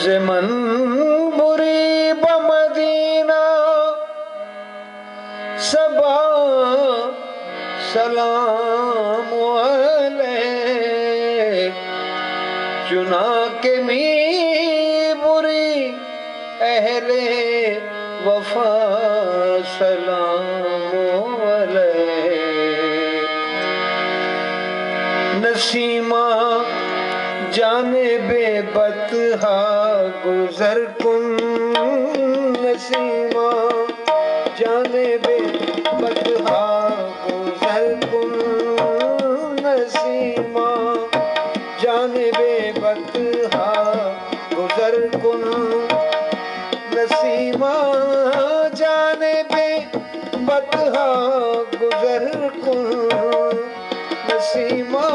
ज़मन बुरी बमदीना सबा सलाम अलैह चुना के मी बुरी अहले वफा सलाम अलैह नसीमा जाने बेबतहा गुजर कुन नसीमा जाने बेबतहा गुजर कुन नसीमा जाने बेबतहा गुजर कुन नसीमा जाने बेबतहा गुजर कुन नसीमा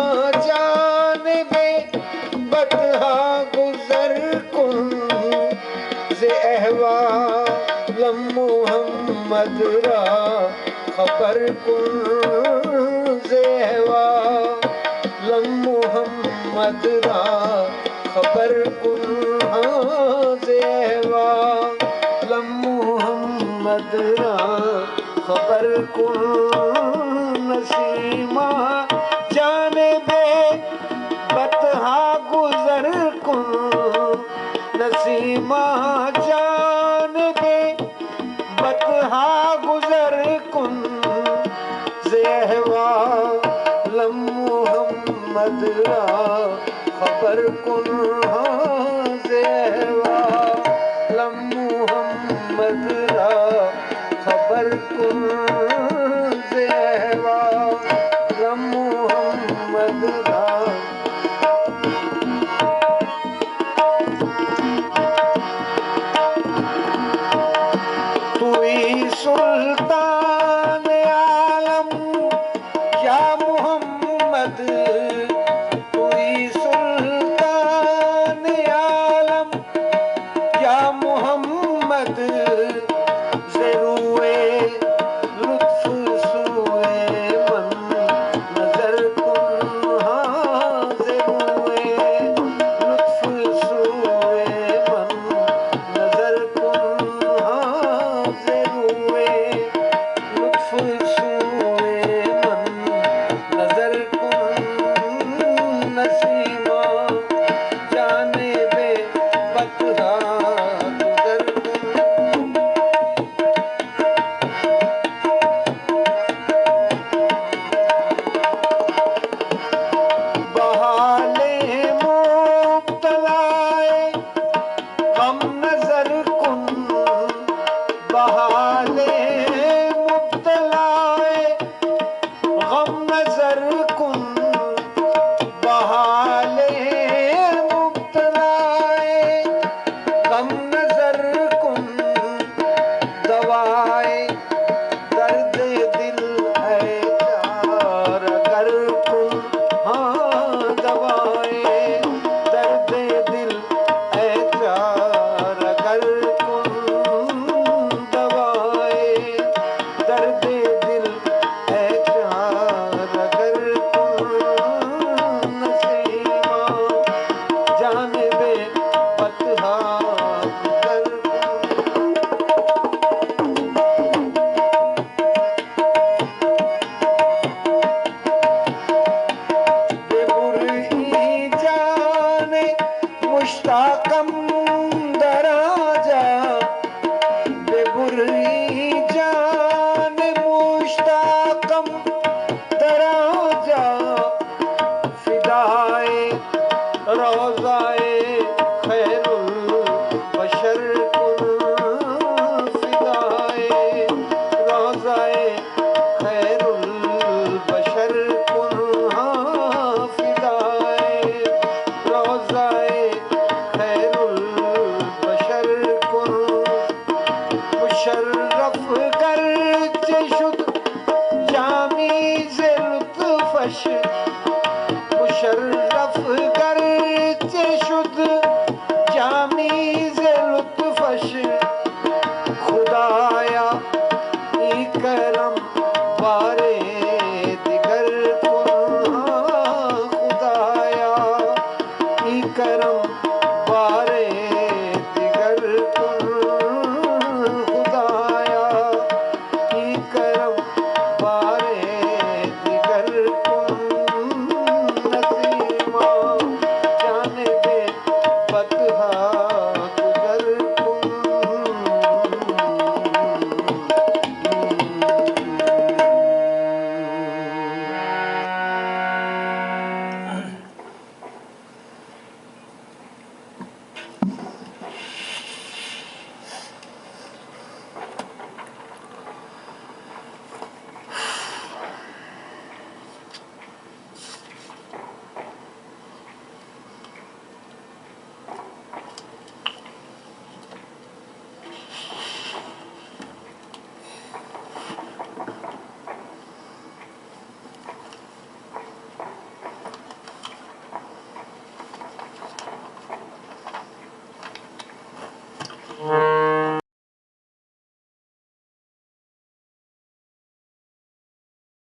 जाने बेबतहा गुजर कुन ज़े अहवालम मुहम्मद रा खबर कुन ज़े अहवालम मुहम्मद रा खबर कुन ज़े अहवालम मुहम्मद रा खबर कुन नसीमा जाने बेबतहा गुजर कुन नसीमा जाने बेबतहा गुजर कुन ज़े अहवालम मुहम्मद रा खबर कुन ज़े अहवालम मुहम्मद रा खबर कुन ज़े अहवालम मुहम्मद रा सुल्तान आलम या मोहम्मद तुई सुल्तान आलम या मोहम्मद ज़रूए लुत्फ सुए मन नजर कुन ज़रूए लुत्फ सुए मन नजर कुन मुश्ताकम दराजा बेबुरी जान मुश्ताकम दराजा